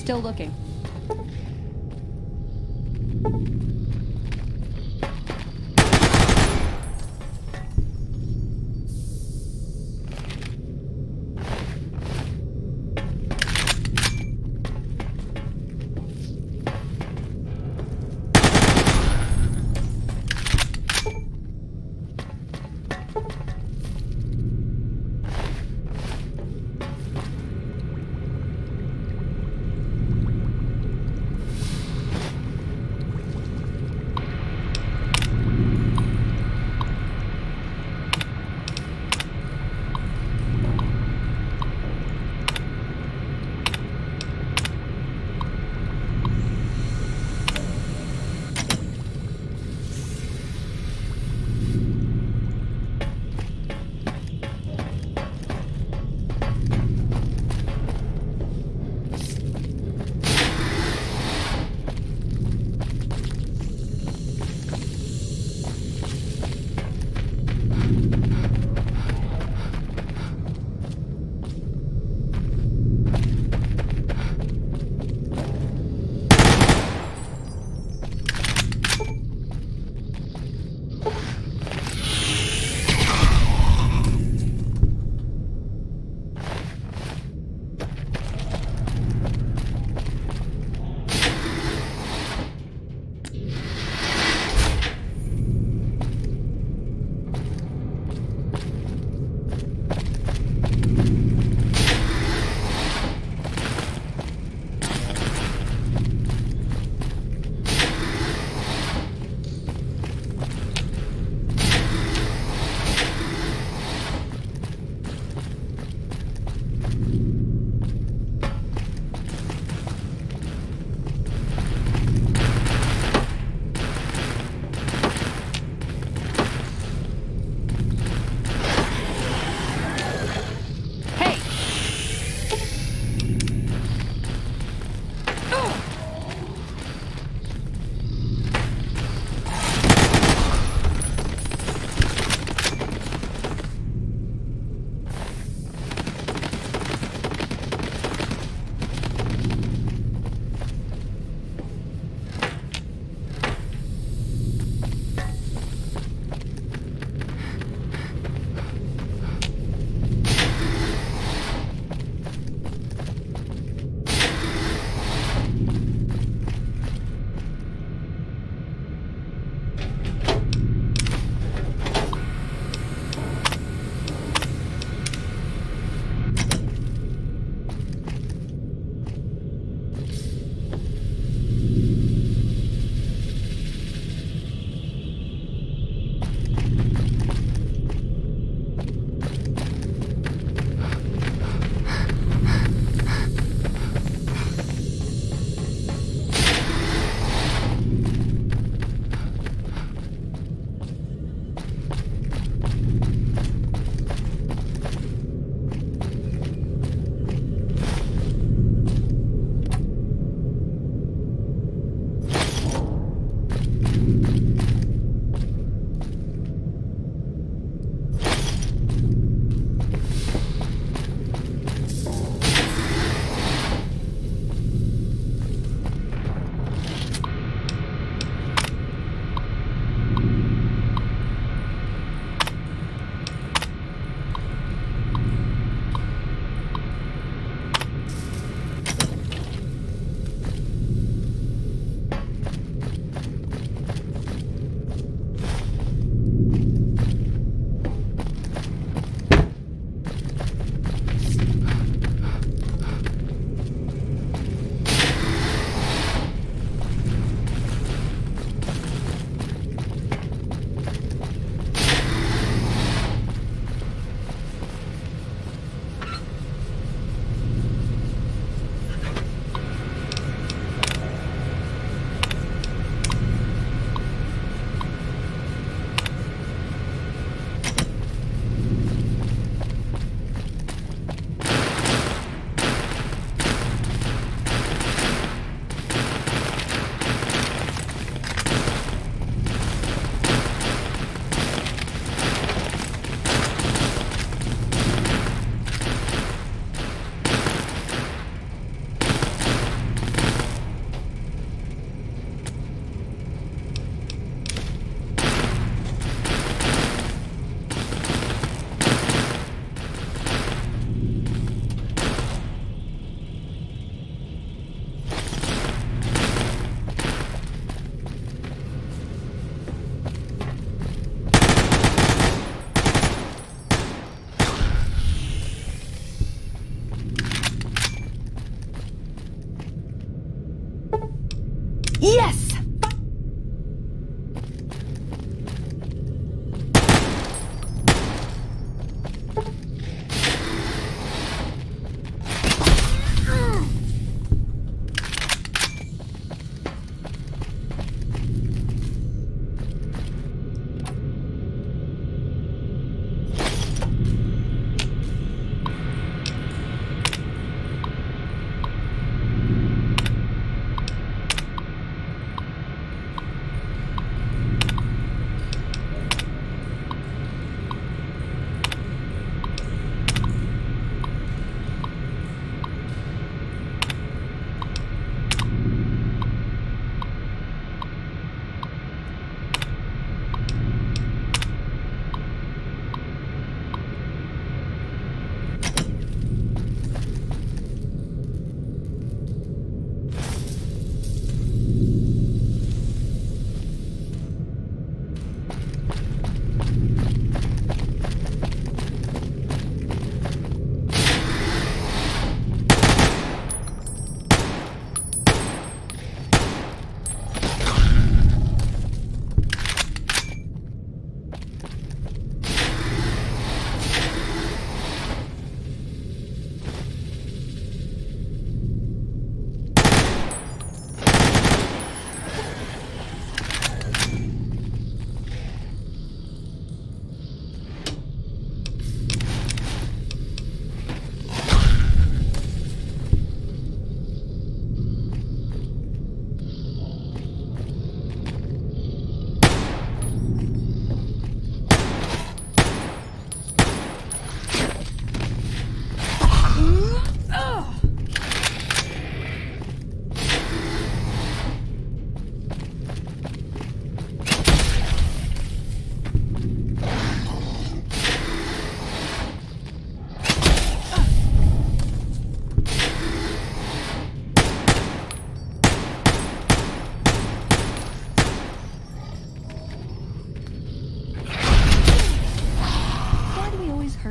Still looking.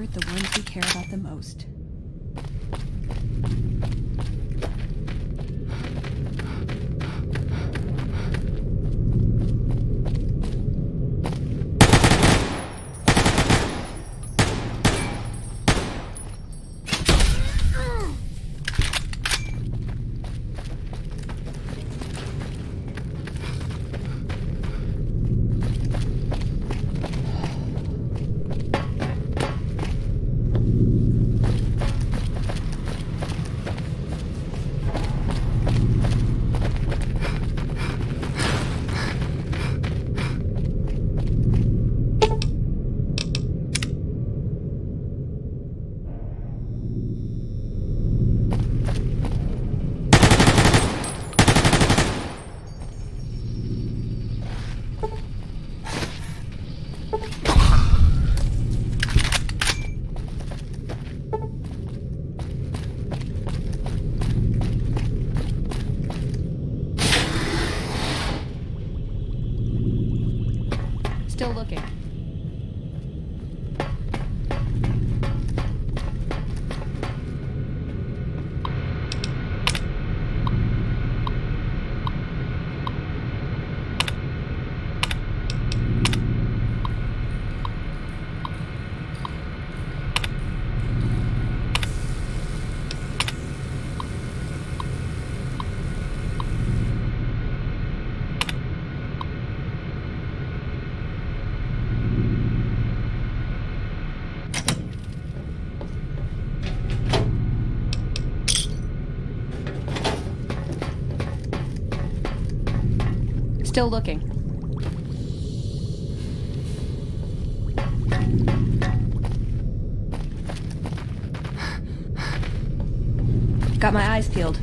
hurt the ones we care about the most. Still looking. Still looking. Got my eyes peeled.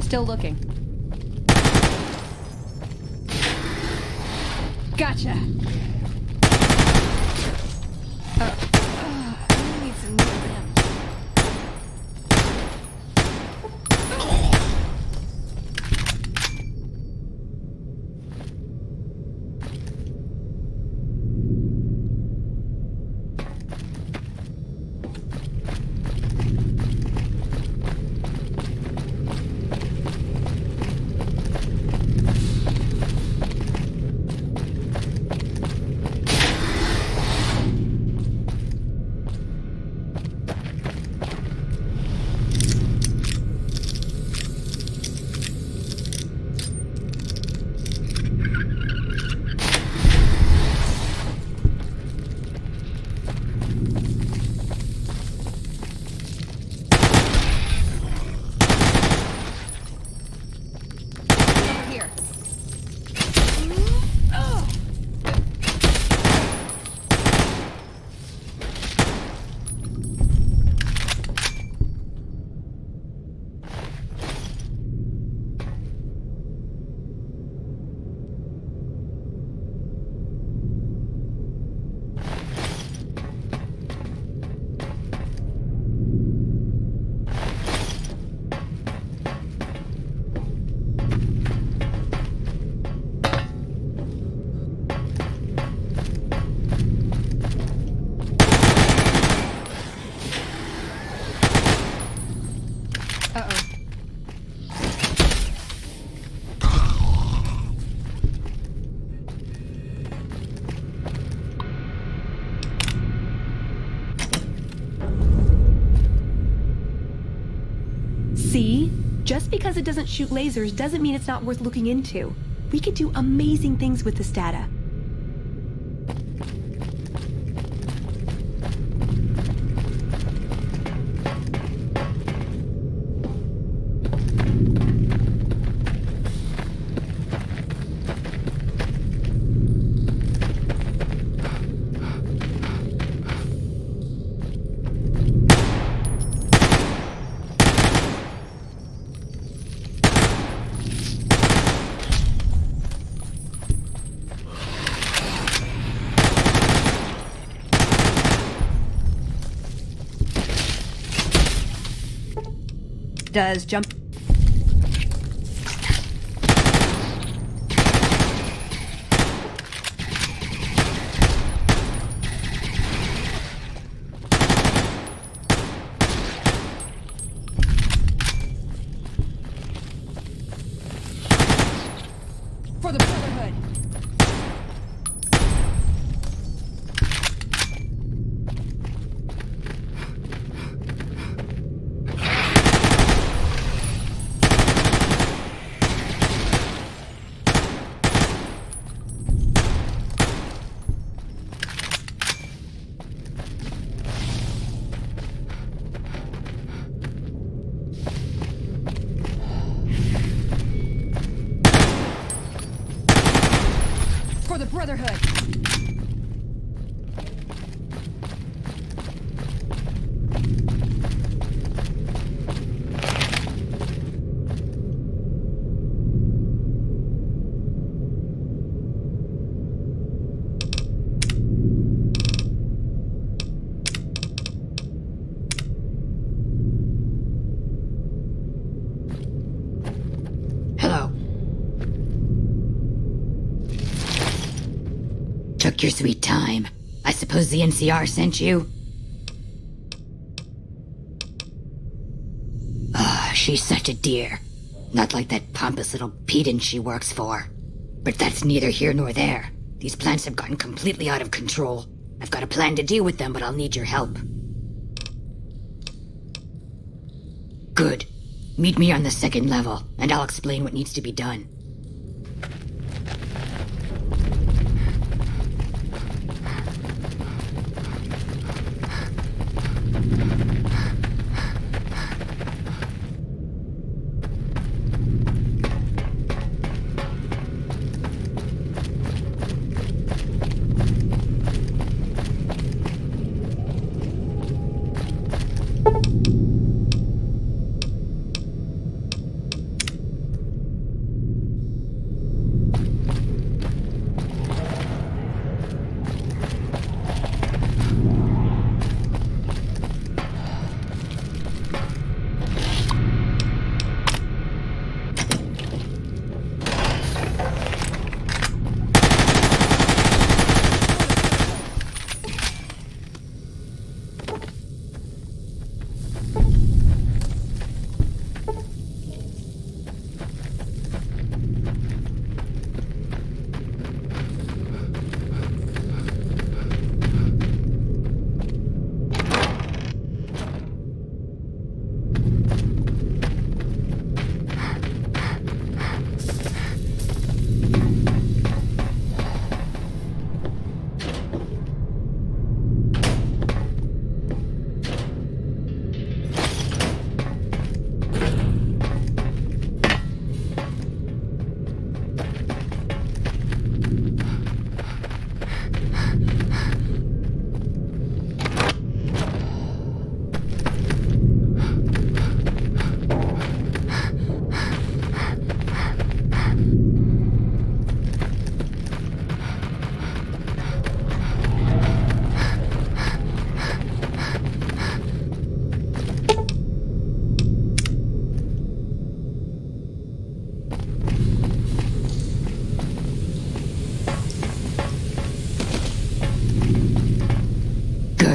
Still looking. Gotcha! I need some new limbs. See? Just because it doesn't shoot lasers doesn't mean it's not worth looking into. We could do amazing things with this data. Does jump... For the Brotherhood! For the Brotherhood! Hello. Took your sweet time. I suppose the NCR sent you? She's such a dear. Not like that pompous little pedant she works for. But that's neither here nor there. These plants have gotten completely out of control. I've got a plan to deal with them, but I'll need your help. Good. Meet me on the second level, and I'll explain what needs to be done.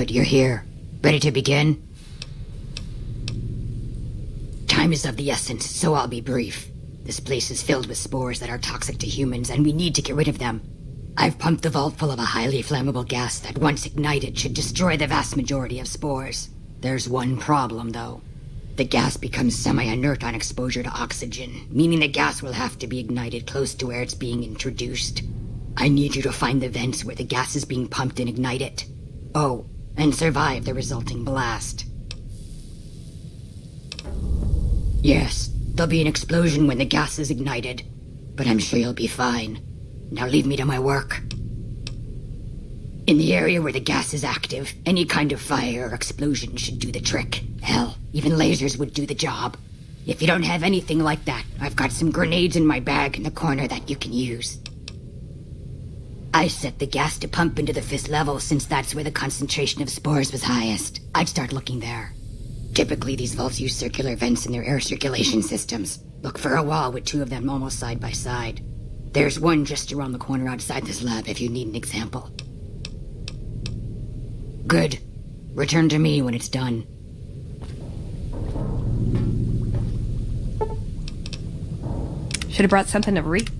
You're here. Ready to begin? Time is of the essence, so I'll be brief. This place is filled with spores that are toxic to humans, and we need to get rid of them. I've pumped the vault full of a highly flammable gas that, once ignited, should destroy the vast majority of spores. There's one problem, though. The gas becomes semi-inert on exposure to oxygen, meaning the gas will have to be ignited close to where it's being introduced. I need you to find the vents where the gas is being pumped and ignite it. Oh, and survive the resulting blast. Yes, there'll be an explosion when the gas is ignited, but I'm sure you'll be fine. Now leave me to my work. In the area where the gas is active, any kind of fire or explosion should do the trick. Hell, even lasers would do the job. If you don't have anything like that, I've got some grenades in my bag in the corner that you can use. I set the gas to pump into the 5th level since that's where the concentration of spores was highest. I'd start looking there. Typically, these vaults use circular vents in their air circulation systems. Look for a wall with 2 of them almost side by side. There's one just around the corner outside this lab if you need an example. Good. Return to me when it's done. Should have brought something to read.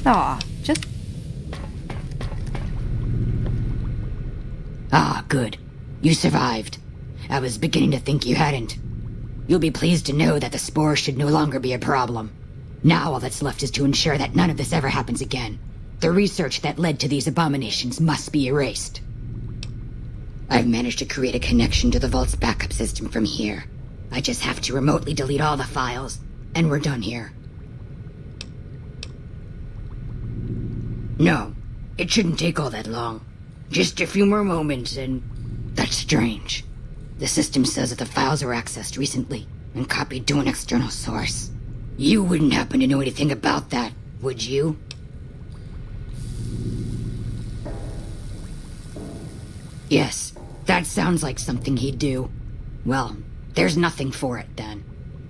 Aw, just... Ah, good. You survived. I was beginning to think you hadn't. You'll be pleased to know that the spores should no longer be a problem. Now all that's left is to ensure that none of this ever happens again. The research that led to these abominations must be erased. I've managed to create a connection to the Vault's backup system from here. I just have to remotely delete all the files, and we're done here. No, it shouldn't take all that long. Just a few more moments and... That's strange. The system says that the files were accessed recently and copied to an external source. You wouldn't happen to know anything about that, would you? Yes, that sounds like something he'd do. Well, there's nothing for it then.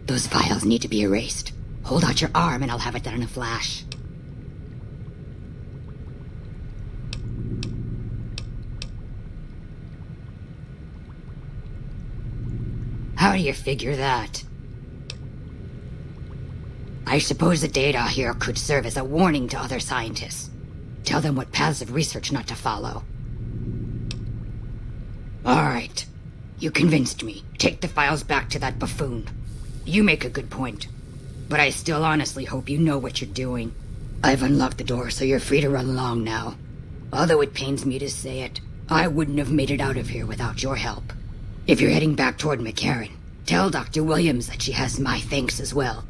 Those files need to be erased. Hold out your arm and I'll have it done in a flash. How do you figure that? I suppose the data here could serve as a warning to other scientists. Tell them what paths of research not to follow. Alright. You convinced me. Take the files back to that buffoon. You make a good point. But I still honestly hope you know what you're doing. I've unlocked the door, so you're free to run along now. Although it pains me to say it, I wouldn't have made it out of here without your help. If you're heading back toward McCarran, tell Dr. Williams that she has my thanks as well.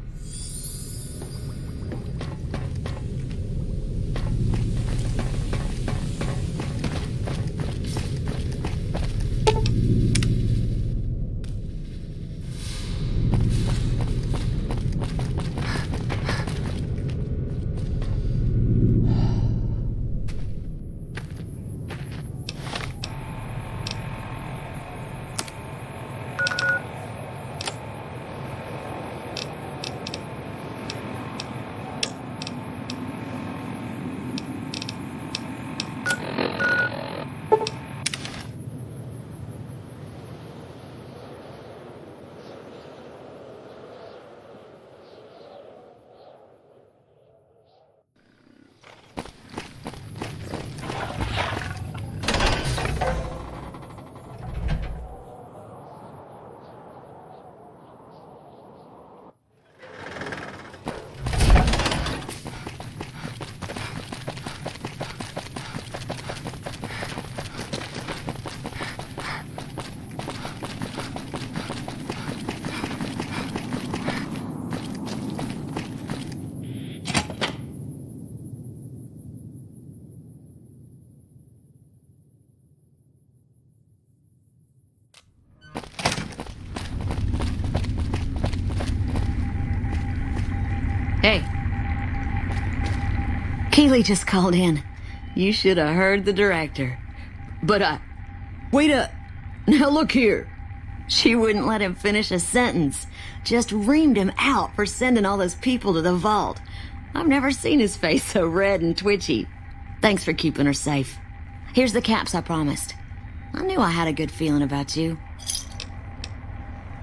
Keeley just called in. You should have heard the director. But wait up. Now look here. She wouldn't let him finish a sentence. Just reamed him out for sending all those people to the vault. I've never seen his face so red and twitchy. Thanks for keeping her safe. Here's the caps I promised. I knew I had a good feeling about you.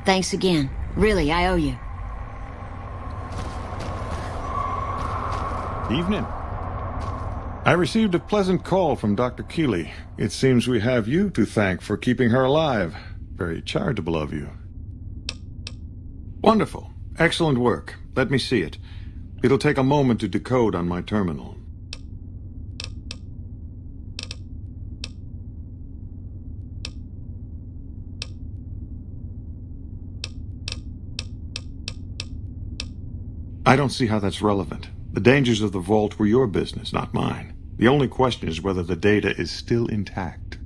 Thanks again. Really, I owe you. Evening. I received a pleasant call from Dr. Keeley. It seems we have you to thank for keeping her alive. Very charitable of you. Wonderful. Excellent work. Let me see it. It'll take a moment to decode on my terminal. I don't see how that's relevant. The dangers of the vault were your business, not mine. The only question is whether the data is still intact.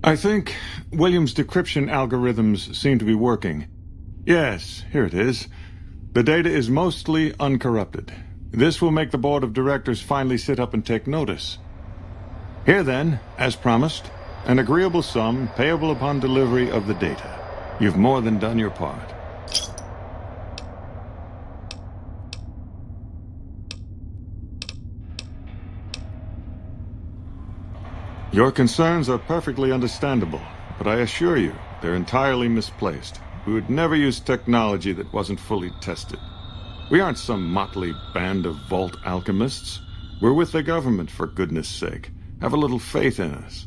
I think William's decryption algorithms seem to be working. Yes, here it is. The data is mostly uncorrupted. This will make the board of directors finally sit up and take notice. Here then, as promised, an agreeable sum payable upon delivery of the data. You've more than done your part. Your concerns are perfectly understandable, but I assure you, they're entirely misplaced. We would never use technology that wasn't fully tested. We aren't some motley band of vault alchemists. We're with the government, for goodness sake. Have a little faith in us.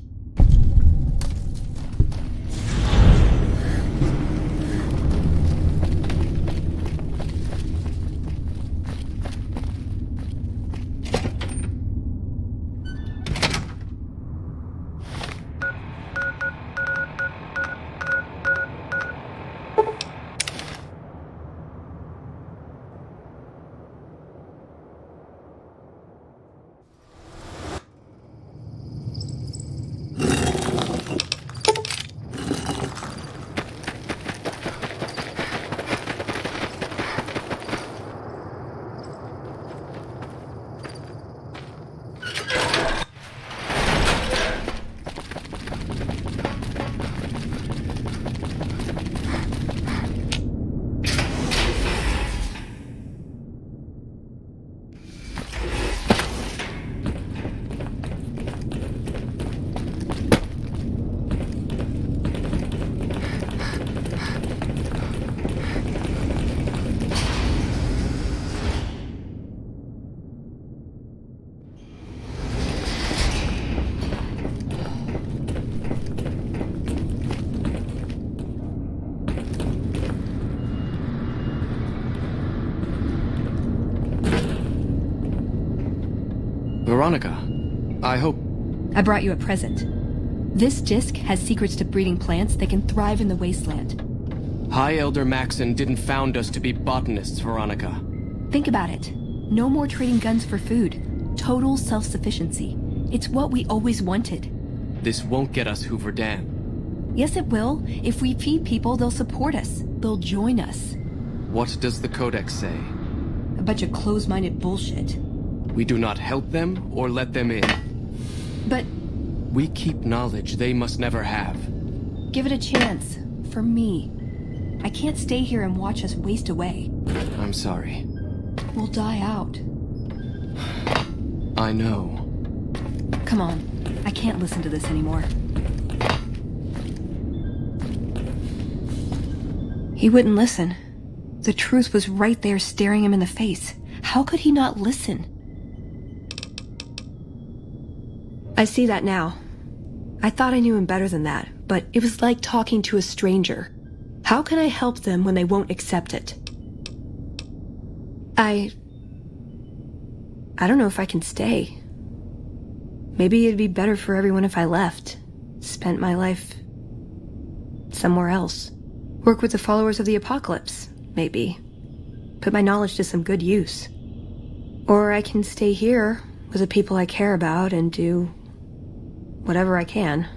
Veronica, I hope... I brought you a present. This disc has secrets to breeding plants that can thrive in the wasteland. High Elder Maxon didn't found us to be botanists, Veronica. Think about it. No more trading guns for food. Total self-sufficiency. It's what we always wanted. This won't get us Hoover Dam. Yes, it will. If we feed people, they'll support us. They'll join us. What does the Codex say? A bunch of closed-minded bullshit. We do not help them or let them in. But... we keep knowledge they must never have. give it a chance. For me. I can't stay here and watch us waste away. I'm sorry. We'll die out. I know. Come on. I can't listen to this anymore. He wouldn't listen. The truth was right there staring him in the face. How could he not listen? I see that now. I thought I knew him better than that, but it was like talking to a stranger. How can I help them when they won't accept it? I don't know if I can stay. Maybe it'd be better for everyone if I left. Spent my life somewhere else. Work with the followers of the apocalypse, maybe. Put my knowledge to some good use. Or I can stay here with the people I care about and do whatever I can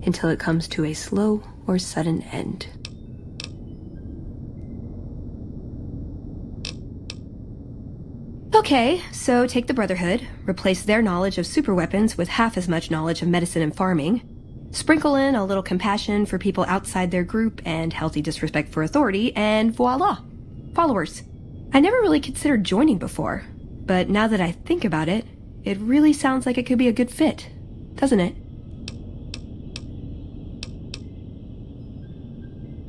until it comes to a slow or sudden end. Okay, so take the Brotherhood, replace their knowledge of superweapons with half as much knowledge of medicine and farming, sprinkle in a little compassion for people outside their group and healthy disrespect for authority, and voila! Followers. I never really considered joining before, but now that I think about it, it really sounds like it could be a good fit, doesn't it?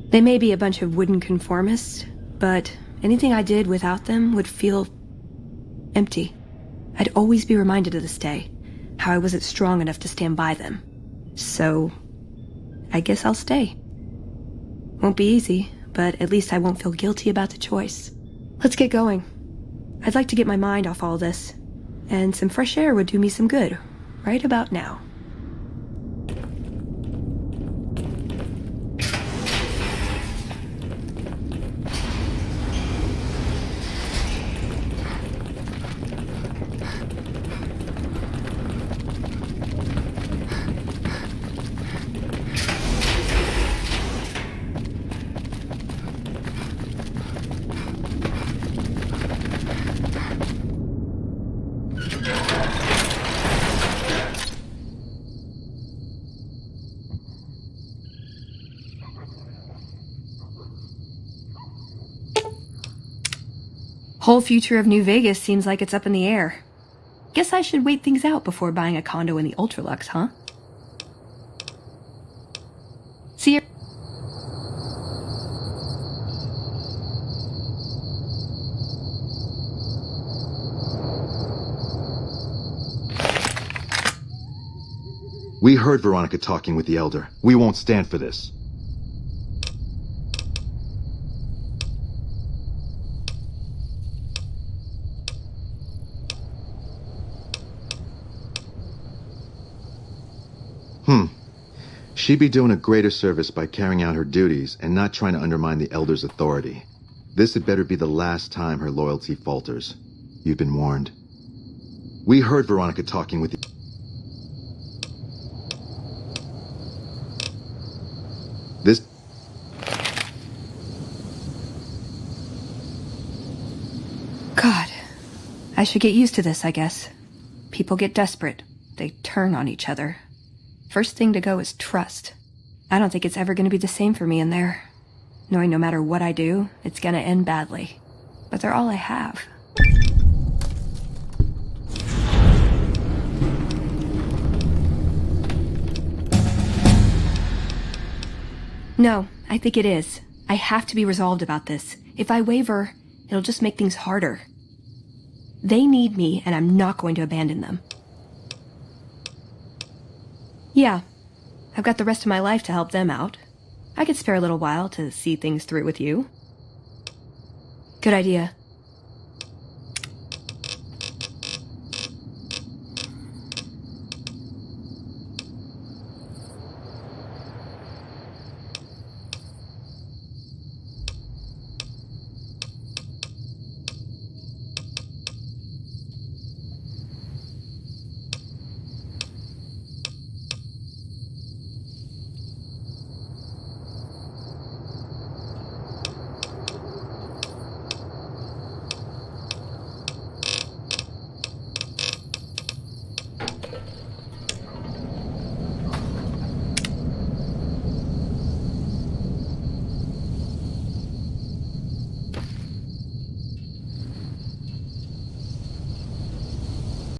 They may be a bunch of wooden conformists, but anything I did without them would feel empty. I'd always be reminded to this day how I wasn't strong enough to stand by them. So, I guess I'll stay. Won't be easy, but at least I won't feel guilty about the choice. Let's get going. I'd like to get my mind off all this, and some fresh air would do me some good, right about now. Whole future of New Vegas seems like it's up in the air. Guess I should wait things out before buying a condo in the Ultralux, huh? See you. We heard Veronica talking with the Elder. We won't stand for this. She'd be doing a greater service by carrying out her duties and not trying to undermine the Elder's authority. This had better be the last time her loyalty falters. You've been warned. We heard Veronica talking with the... This... God. I should get used to this, I guess. People get desperate. They turn on each other. First thing to go is trust. I don't think it's ever going to be the same for me in there. Knowing no matter what I do, it's going to end badly. But they're all I have. No, I think it is. I have to be resolved about this. If I waver, it'll just make things harder. They need me, and I'm not going to abandon them. Yeah, I've got the rest of my life to help them out. I could spare a little while to see things through with you. Good idea.